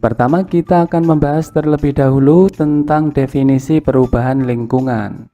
Pertama, kita akan membahas terlebih dahulu tentang definisi perubahan lingkungan.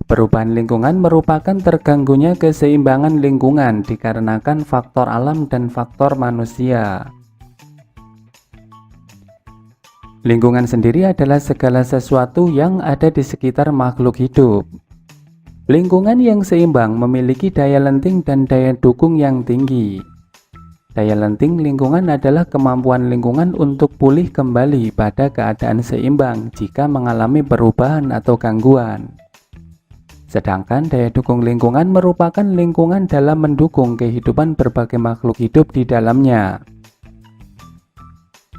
Perubahan lingkungan merupakan terganggunya keseimbangan lingkungan dikarenakan faktor alam dan faktor manusia. Lingkungan sendiri adalah segala sesuatu yang ada di sekitar makhluk hidup. Lingkungan yang seimbang memiliki daya lenting dan daya dukung yang tinggi. Daya lenting lingkungan adalah kemampuan lingkungan untuk pulih kembali pada keadaan seimbang jika mengalami perubahan atau gangguan. Sedangkan daya dukung lingkungan merupakan lingkungan dalam mendukung kehidupan berbagai makhluk hidup di dalamnya.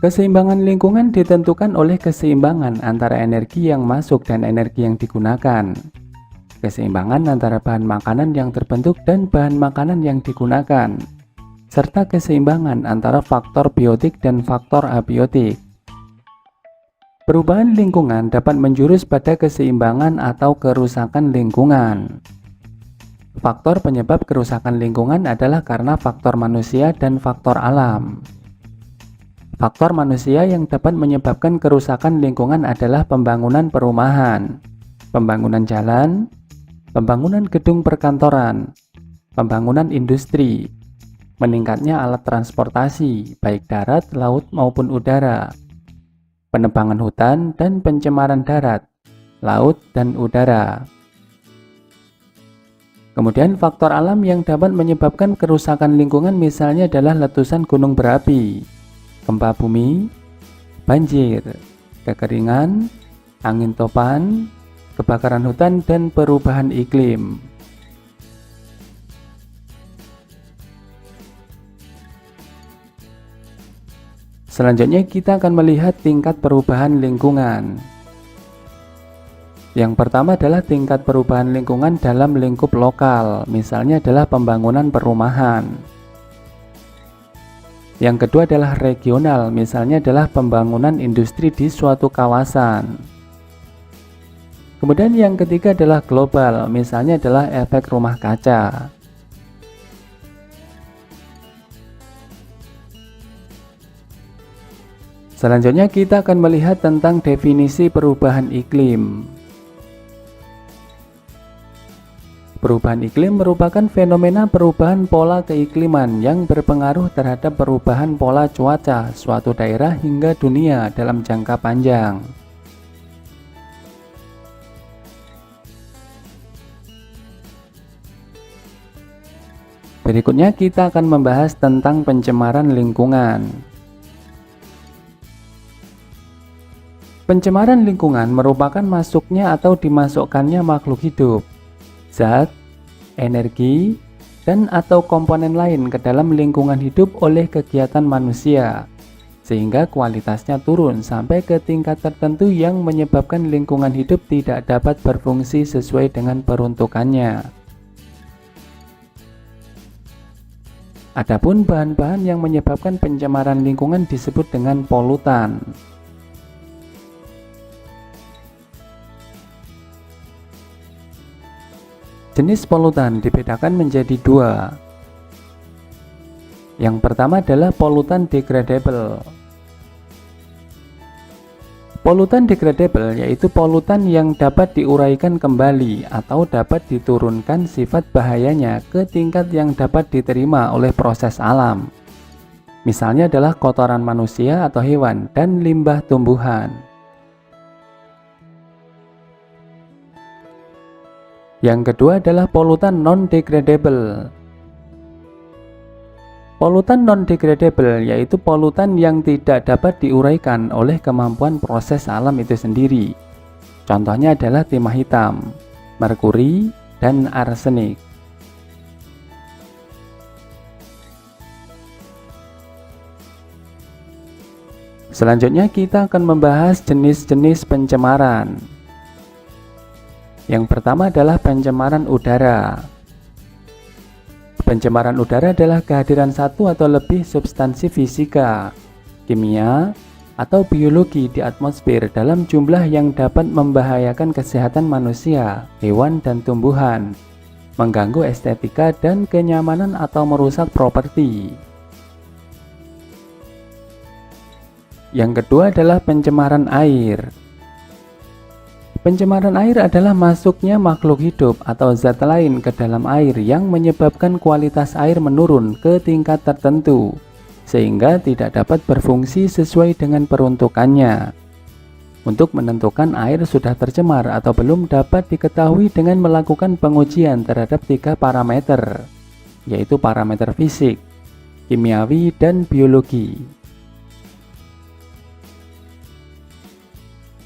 Keseimbangan lingkungan ditentukan oleh keseimbangan antara energi yang masuk dan energi yang digunakan. Keseimbangan antara bahan makanan yang terbentuk dan bahan makanan yang digunakan, serta keseimbangan antara faktor biotik dan faktor abiotik. Perubahan lingkungan dapat menjurus pada keseimbangan atau kerusakan lingkungan. Faktor penyebab kerusakan lingkungan adalah karena faktor manusia dan faktor alam. Faktor manusia yang dapat menyebabkan kerusakan lingkungan adalah pembangunan perumahan, pembangunan jalan, pembangunan gedung perkantoran, pembangunan industri, meningkatnya alat transportasi, baik darat, laut, maupun udara, penebangan hutan, dan pencemaran darat, laut, dan udara. Kemudian faktor alam yang dapat menyebabkan kerusakan lingkungan misalnya adalah letusan gunung berapi, gempa bumi, banjir, kekeringan, angin topan, kebakaran hutan, dan perubahan iklim. Selanjutnya kita akan melihat tingkat perubahan lingkungan. Yang pertama adalah tingkat perubahan lingkungan dalam lingkup lokal, misalnya adalah pembangunan perumahan. Yang kedua adalah regional, misalnya adalah pembangunan industri di suatu kawasan. Kemudian yang ketiga adalah global, misalnya adalah efek rumah kaca. Selanjutnya kita akan melihat tentang definisi perubahan iklim. Perubahan iklim merupakan fenomena perubahan pola keikliman yang berpengaruh terhadap perubahan pola cuaca suatu daerah hingga dunia dalam jangka panjang. Berikutnya kita akan membahas tentang pencemaran lingkungan. Pencemaran lingkungan merupakan masuknya atau dimasukkannya makhluk hidup, zat, energi, dan atau komponen lain ke dalam lingkungan hidup oleh kegiatan manusia, sehingga kualitasnya turun sampai ke tingkat tertentu yang menyebabkan lingkungan hidup tidak dapat berfungsi sesuai dengan peruntukannya. Adapun bahan-bahan yang menyebabkan pencemaran lingkungan disebut dengan polutan. Jenis polutan dibedakan menjadi dua. Yang pertama adalah polutan degradable. Polutan degradable yaitu polutan yang dapat diuraikan kembali atau dapat diturunkan sifat bahayanya ke tingkat yang dapat diterima oleh proses alam. Misalnya adalah kotoran manusia atau hewan dan limbah tumbuhan. Yang kedua adalah polutan non-degradable. Polutan non-degradable yaitu polutan yang tidak dapat diuraikan oleh kemampuan proses alam itu sendiri. Contohnya adalah timah hitam, merkuri, dan arsenik. Selanjutnya kita akan membahas jenis-jenis pencemaran. Yang pertama adalah pencemaran udara. Pencemaran udara adalah kehadiran satu atau lebih substansi fisika, kimia, atau biologi di atmosfer dalam jumlah yang dapat membahayakan kesehatan manusia, hewan, dan tumbuhan, mengganggu estetika dan kenyamanan atau merusak properti. Yang kedua adalah pencemaran air. Pencemaran air adalah masuknya makhluk hidup atau zat lain ke dalam air yang menyebabkan kualitas air menurun ke tingkat tertentu, sehingga tidak dapat berfungsi sesuai dengan peruntukannya. Untuk menentukan air sudah tercemar atau belum dapat diketahui dengan melakukan pengujian terhadap 3 parameter, yaitu parameter fisik, kimiawi, dan biologi.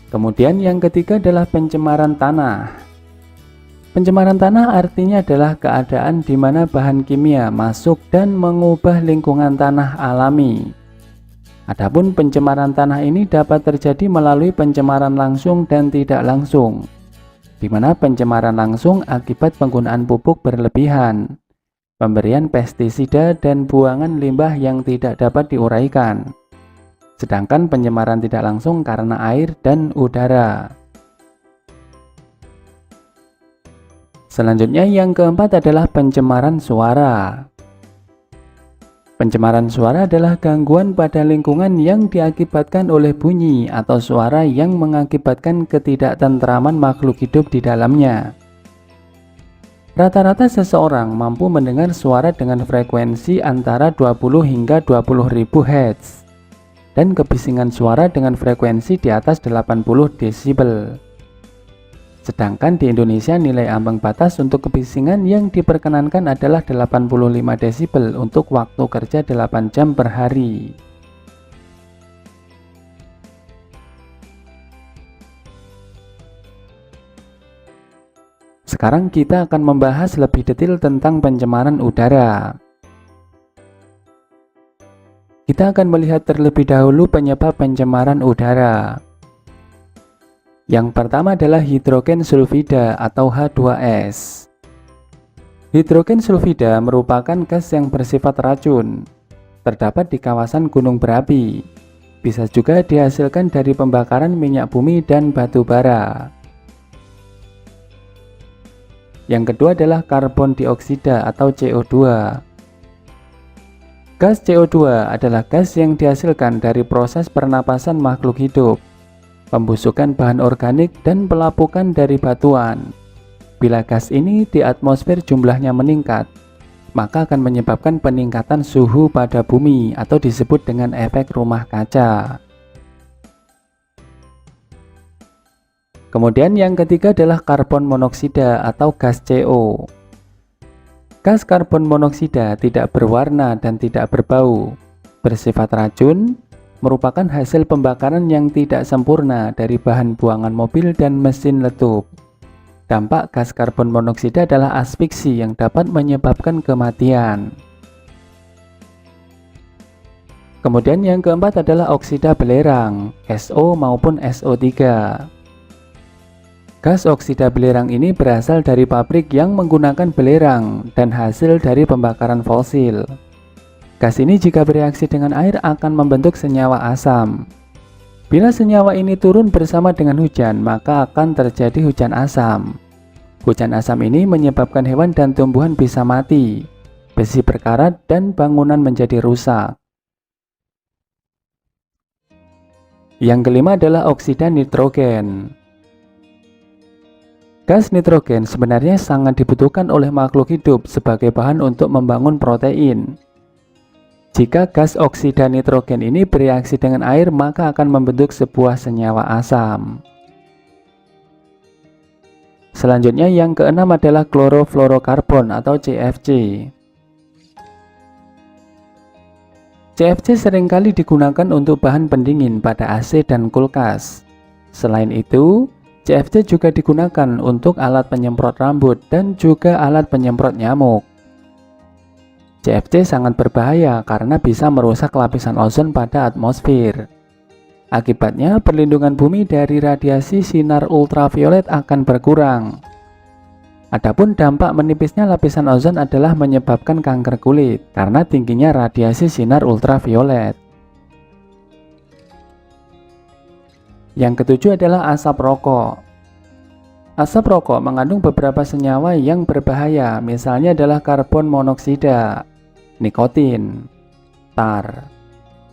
Kemudian yang ketiga adalah pencemaran tanah. Pencemaran tanah artinya adalah keadaan di mana bahan kimia masuk dan mengubah lingkungan tanah alami. Adapun pencemaran tanah ini dapat terjadi melalui pencemaran langsung dan tidak langsung, di mana pencemaran langsung akibat penggunaan pupuk berlebihan, pemberian pestisida, dan buangan limbah yang tidak dapat diuraikan. Sedangkan pencemaran tidak langsung karena air dan udara. Selanjutnya yang keempat adalah pencemaran suara. Pencemaran suara adalah gangguan pada lingkungan yang diakibatkan oleh bunyi atau suara yang mengakibatkan ketidaktentraman makhluk hidup di dalamnya. Rata-rata seseorang mampu mendengar suara dengan frekuensi antara 20 hingga 20.000 Hz. Dan kebisingan suara dengan frekuensi di atas 80 desibel. Sedangkan di Indonesia nilai ambang batas untuk kebisingan yang diperkenankan adalah 85 desibel untuk waktu kerja 8 jam per hari. Sekarang kita akan membahas lebih detail tentang pencemaran udara. Kita akan melihat terlebih dahulu penyebab pencemaran udara. Yang pertama adalah hidrogen sulfida atau H2S. Hidrogen sulfida merupakan gas yang bersifat racun. Terdapat di kawasan gunung berapi. Bisa juga dihasilkan dari pembakaran minyak bumi dan batu bara. Yang kedua adalah karbon dioksida atau CO2. Gas CO2 adalah gas yang dihasilkan dari proses pernapasan makhluk hidup, pembusukan bahan organik, dan pelapukan dari batuan. Bila gas ini di atmosfer jumlahnya meningkat, maka akan menyebabkan peningkatan suhu pada bumi atau disebut dengan efek rumah kaca. Kemudian yang ketiga adalah karbon monoksida atau gas CO. Gas karbon monoksida tidak berwarna dan tidak berbau, bersifat racun, merupakan hasil pembakaran yang tidak sempurna dari bahan buangan mobil dan mesin letup. Dampak gas karbon monoksida adalah asfiksi yang dapat menyebabkan kematian. Kemudian yang keempat adalah oksida belerang, SO maupun SO3. Gas oksida belerang ini berasal dari pabrik yang menggunakan belerang dan hasil dari pembakaran fosil. Gas ini jika bereaksi dengan air akan membentuk senyawa asam. Bila senyawa ini turun bersama dengan hujan, maka akan terjadi hujan asam. Hujan asam ini menyebabkan hewan dan tumbuhan bisa mati, besi berkarat, dan bangunan menjadi rusak. Yang kelima adalah oksida nitrogen. Gas nitrogen sebenarnya sangat dibutuhkan oleh makhluk hidup sebagai bahan untuk membangun protein. Jika gas oksida nitrogen ini bereaksi dengan air, maka akan membentuk sebuah senyawa asam. Selanjutnya yang keenam adalah klorofluorokarbon atau CFC. CFC seringkali digunakan untuk bahan pendingin pada AC dan kulkas. Selain itu, CFC juga digunakan untuk alat penyemprot rambut dan juga alat penyemprot nyamuk. CFC sangat berbahaya karena bisa merusak lapisan ozon pada atmosfer. Akibatnya, perlindungan bumi dari radiasi sinar ultraviolet akan berkurang. Adapun dampak menipisnya lapisan ozon adalah menyebabkan kanker kulit karena tingginya radiasi sinar ultraviolet. Yang ketujuh adalah asap rokok. Asap rokok mengandung beberapa senyawa yang berbahaya, misalnya adalah karbon monoksida, nikotin, tar,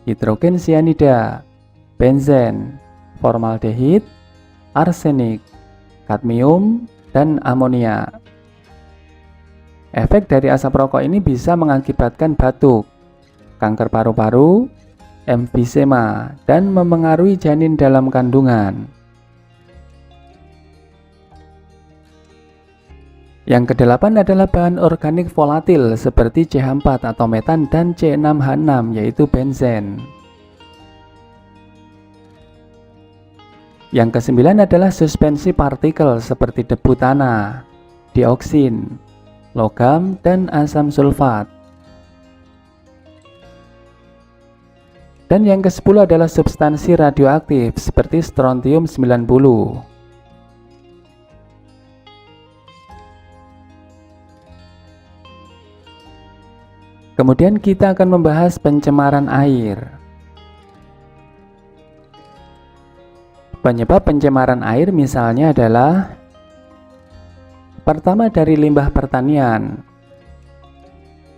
hidrogen cyanida, benzen, formaldehid, arsenik, kadmium, dan amonia. Efek dari asap rokok ini bisa mengakibatkan batuk, kanker paru-paru, emfisema, dan memengaruhi janin dalam kandungan. Yang kedelapan adalah bahan organik volatil seperti CH4 atau metan dan C6H6 yaitu benzen. Yang kesembilan adalah suspensi partikel seperti debu tanah, dioksin, logam, dan asam sulfat. Dan yang ke-10 adalah substansi radioaktif seperti strontium 90. Kemudian kita akan membahas pencemaran air. Penyebab pencemaran air misalnya adalah pertama dari limbah pertanian.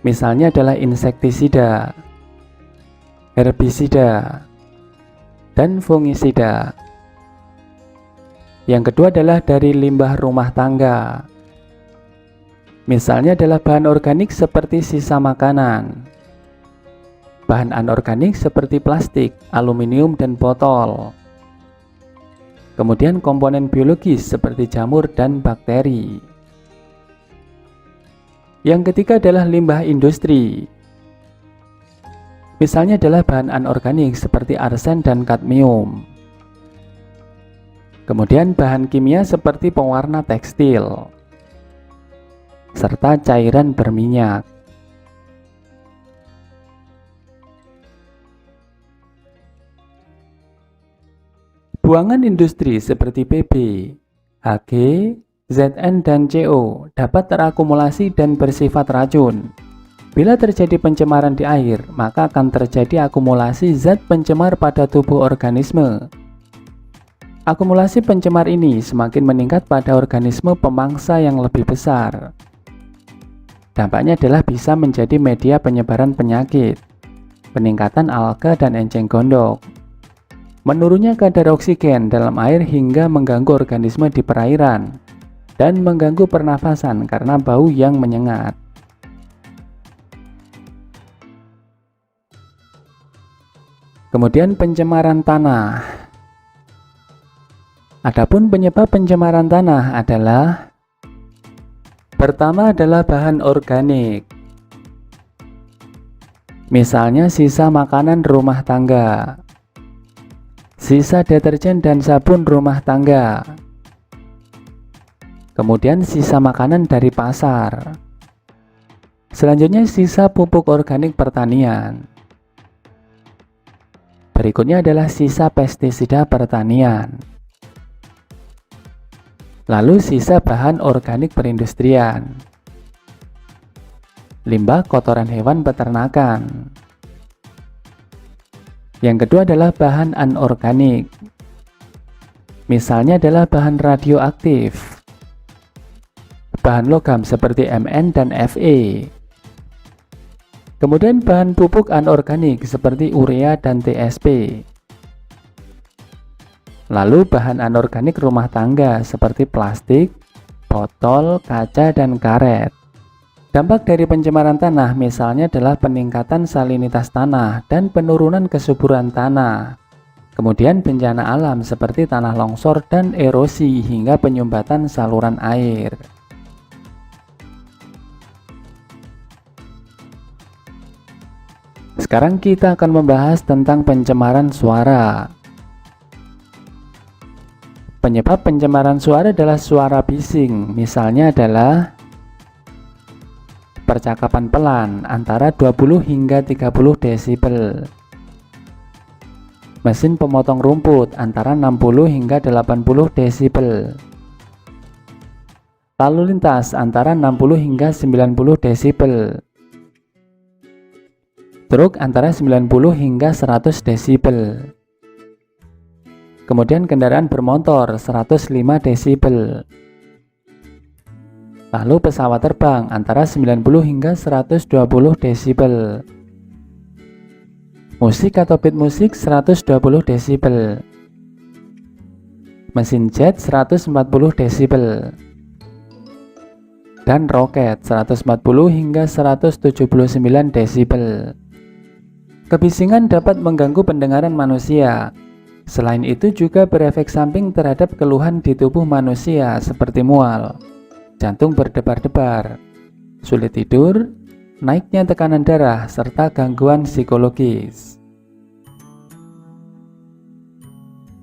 Misalnya adalah insektisida, herbisida, dan fungisida. Yang kedua adalah dari limbah rumah tangga. Misalnya adalah bahan organik seperti sisa makanan, bahan anorganik seperti plastik, aluminium, dan botol. Kemudian komponen biologis seperti jamur dan bakteri. Yang ketiga adalah limbah industri. Misalnya adalah bahan anorganik seperti arsen dan kadmium. Kemudian bahan kimia seperti pewarna tekstil, serta cairan berminyak. Buangan industri seperti PB, HG, ZN, dan CO dapat terakumulasi dan bersifat racun. Bila terjadi pencemaran di air, maka akan terjadi akumulasi zat pencemar pada tubuh organisme. Akumulasi pencemar ini semakin meningkat pada organisme pemangsa yang lebih besar. Dampaknya adalah bisa menjadi media penyebaran penyakit, peningkatan alga dan enceng gondok, menurunnya kadar oksigen dalam air hingga mengganggu organisme di perairan, dan mengganggu pernafasan karena bau yang menyengat. Kemudian pencemaran tanah. Adapun penyebab pencemaran tanah adalah pertama adalah bahan organik. Misalnya sisa makanan rumah tangga, sisa deterjen dan sabun rumah tangga, kemudian sisa makanan dari pasar. Selanjutnya sisa pupuk organik pertanian. Berikutnya adalah sisa pestisida pertanian. Lalu sisa bahan organik perindustrian, limbah kotoran hewan peternakan. Yang kedua adalah bahan anorganik. Misalnya adalah bahan radioaktif, bahan logam seperti Mn dan Fe. Kemudian bahan pupuk anorganik seperti urea dan TSP. Lalu bahan anorganik rumah tangga seperti plastik, botol, kaca, dan karet. Dampak dari pencemaran tanah misalnya adalah peningkatan salinitas tanah dan penurunan kesuburan tanah. Kemudian bencana alam seperti tanah longsor dan erosi hingga penyumbatan saluran air. Sekarang kita akan membahas tentang pencemaran suara. Penyebab pencemaran suara adalah suara bising, misalnya adalah percakapan pelan antara 20 hingga 30 desibel. Mesin pemotong rumput antara 60 hingga 80 desibel. Lalu lintas antara 60 hingga 90 desibel. Truk antara 90 hingga 100 desibel. Kemudian kendaraan bermotor 105 desibel. Lalu pesawat terbang antara 90 hingga 120 desibel. Musik atau beat musik 120 desibel. Mesin jet 140 desibel. Dan roket 140 hingga 179 desibel. Kebisingan dapat mengganggu pendengaran manusia. Selain itu juga berefek samping terhadap keluhan di tubuh manusia seperti mual, jantung berdebar-debar, sulit tidur, naiknya tekanan darah, serta gangguan psikologis.